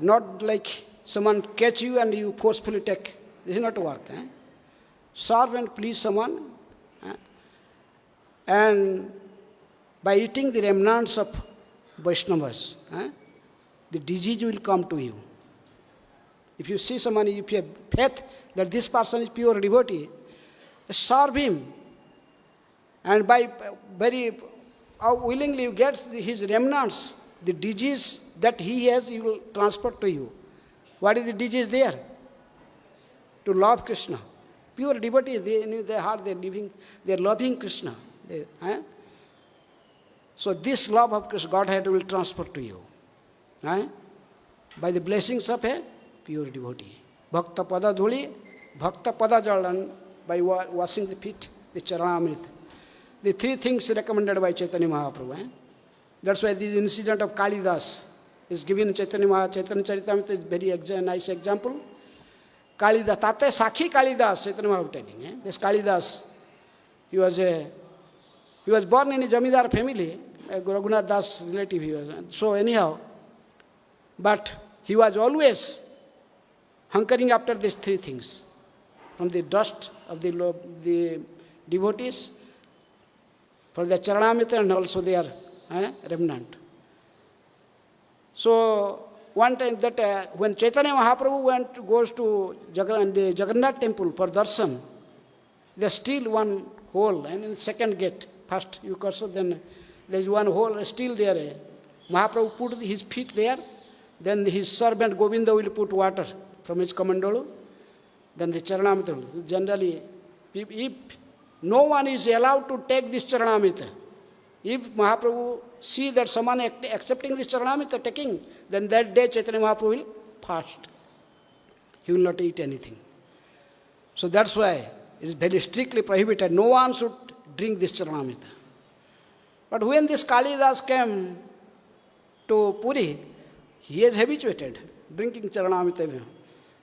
Not like someone catch you and you forcefully take. This is not work. Serve and please someone. And by eating the remnants of Vaishnavas, the disease will come to you. If you see someone, if you have faith that this person is pure devotee, serve him. And by very willingly you get his remnants, the disease that he has, he will transfer to you. What is the disease there? To love Krishna. Pure devotees, in their heart they are loving Krishna. So this love of Krishna, Godhead will transfer to you. By the blessings of a pure devotee. Bhakta pada dhuli, bhakta pada jal. And by washing the feet, the Charanamrita. The three things recommended by Chaitanya Mahaprabhu. That's why the incident of Kalidas is given in Chaitanya Charitamrita is very nice example. Kalidas, Tate Sakhi Kalidas, Chaitanya Mahaprabhu telling. This Kalidas, he was born in a Jamidar family, a Raghunath Das relative he was. So anyhow, but he was always hankering after these three things. From the dust of the devotees, for their Charanamrita and also their remnant. So one time that when Chaitanya Mahaprabhu goes to the Jagannath temple for darshan, there's still one hole, and in the second gate, first you cross, then there is one hole still there. Mahaprabhu put his feet there, then his servant Govinda will put water from his kamandolu, then the Charanamrita. Generally, if no one is allowed to take this Charanamrita, if Mahaprabhu see that someone accepting this Charanamrita taking, then that day Chaitanya Mahaprabhu will fast. He will not eat anything. So that's why it is very strictly prohibited. No one should drink this Charanamrita. But when this Kalidas came to Puri, he is habituated drinking Charanamrita.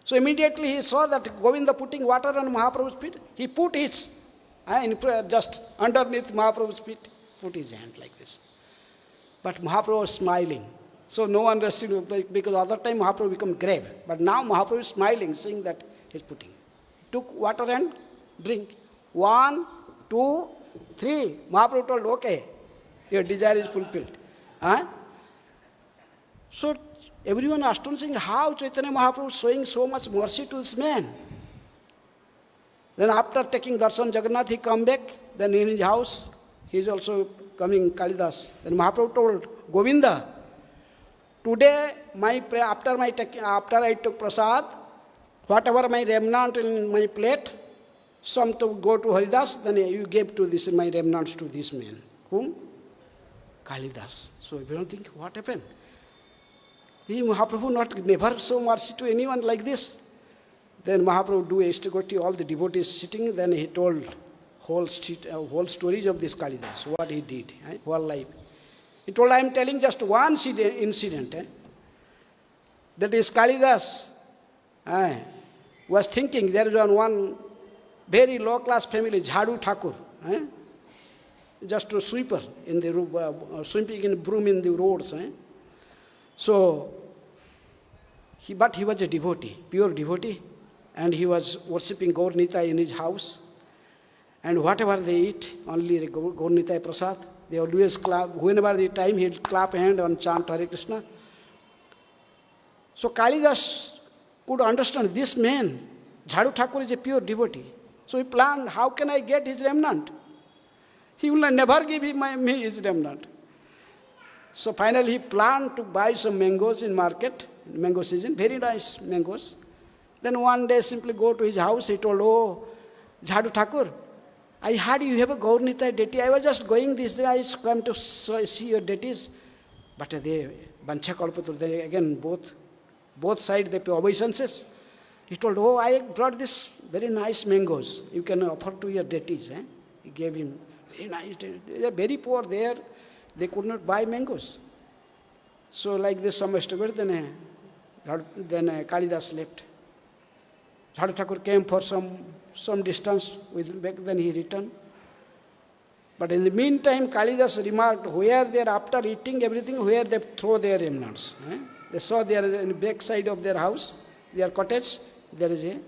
So immediately he saw that Govinda putting water on Mahaprabhu's feet. He put his, just underneath Mahaprabhu's feet, put his hand like this. But Mahaprabhu was smiling. So no one understood, because other time Mahaprabhu became grave. But now Mahaprabhu is smiling, saying that he is putting. He took water and drink. 1, 2, 3. Mahaprabhu told, okay, your desire is fulfilled. So everyone astonishing how Chaitanya Mahaprabhu is showing so much mercy to this man. Then after taking darshan Jagannath, he come back. Then in his house, he is also coming Kalidas. Then Mahaprabhu told Govinda, today after I took prasad, whatever my remnant in my plate, some to go to Haridas, then you gave to this my remnants to this man. Whom? Kalidas. So if you don't think what happened, Mahaprabhu never show mercy to anyone like this. Then Mahaprabhu do Eshtagoti, all the devotees sitting, then he told whole stories of this Kalidas, what he did, whole life. He told, I am telling just one incident. That is Kalidas was thinking, there is one very low class family, Jhadu Thakur, just a sweeper in the sweeping in broom in the roads. So, but he was a devotee, pure devotee, and he was worshipping Gaur Nitai in his house. And whatever they eat, only Gaur Nitai Prasad, they always clap, whenever the time he'll clap hand and chant Hare Krishna. So Kalidas could understand this man, Jhadu Thakur is a pure devotee. So he planned, how can I get his remnant? He will never give me his remnant. So finally he planned to buy some mangoes in market, mango season, very nice mangoes. Then one day simply go to his house, he told, oh, Jhadu Thakur, I heard you have a Gaur Nitai deity. I was just going this day, I come to see your deities. But they, Bancha Kalpatur, they again both sides they pay obeisances. He told, oh, I brought this very nice mangoes. You can offer to your deities. He gave him very nice. They are very poor there. They could not buy mangoes. So like this, some established, then Kalidas left. Jhadu Thakur came for some distance, then he returned. But in the meantime, Kalidas remarked, where they are after eating everything, where they throw their remnants. They saw there in the back side of their house, their cottage, there is a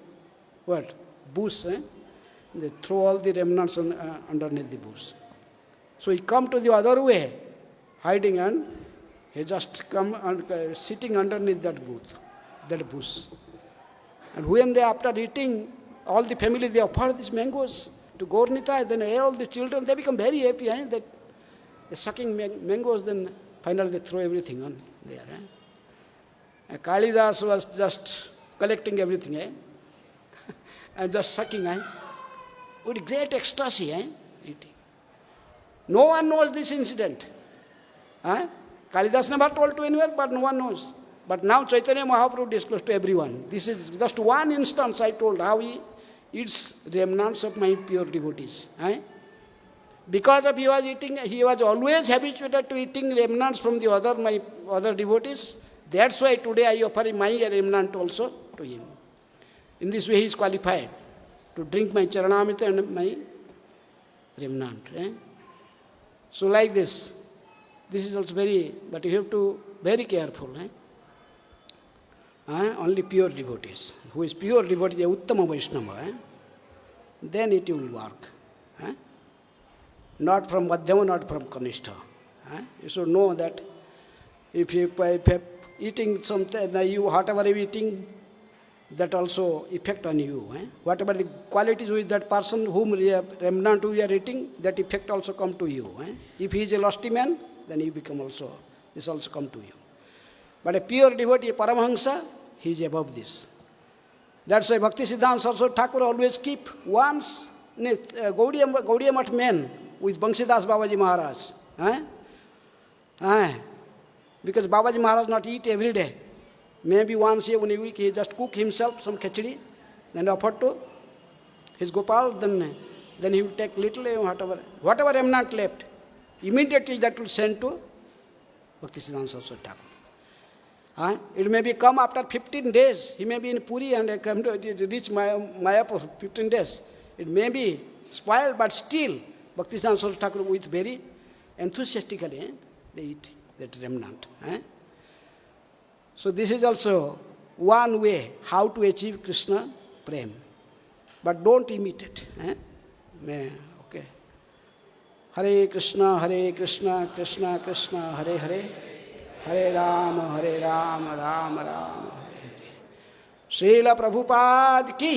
bush. They throw all the remnants underneath the bush. So he come to the other way, hiding, and he just come and sitting underneath that bush. And when they after eating, all the family, they offer these mangoes to Gaur Nitai, then all the children, they become very happy. They're sucking mangoes, then finally they throw everything on there. And Kalidas was just collecting everything, and just sucking, with great ecstasy, eating. No one knows this incident. Kalidas never told to anyone, but no one knows. But now Chaitanya Mahaprabhu disclosed to everyone. This is just one instance I told how he eats remnants of my pure devotees. Because of he was always habituated to eating remnants from the my other devotees. That's why today I offer my remnant also to him. In this way he is qualified to drink my charanamrita and my remnant. So like this is also but you have to very careful. Only pure devotees. Who is pure devotee, Uttama Vaishnava, then it will work. Not from Madhyama, not from Kanistha. You should know that if you eating something, whatever you eating, that also effect on you. Whatever the qualities with that person whom remnant you are eating, that effect also come to you. If he is a lusty man, then he become also, this also come to you. But a pure devotee, a Paramahansa, he is above this. That's why Bhakti Siddhanta Saraswati Thakur always keep once Gaudiya Math men with Banshidas Babaji Maharaj. Because Babaji Maharaj not eat every day. Maybe once in a week he just cook himself some khichdi, then offer to his Gopal, then he will take little, whatever remnant left, immediately that will send to Bhakti Siddhanta Saraswati Thakur. It may be come after 15 days. He may be in Puri and come to reach Mayapur 15 days. It may be spoiled, but still Bhakti Siddhanta Saraswati Thakur with very enthusiastically they eat that remnant. So this is also one way how to achieve Krishna Prem. But don't imitate. Okay. Hare Krishna, Krishna Krishna, Hare Hare. Hare Rama, Rama Rama, Hare Hare. Srila Prabhupada ki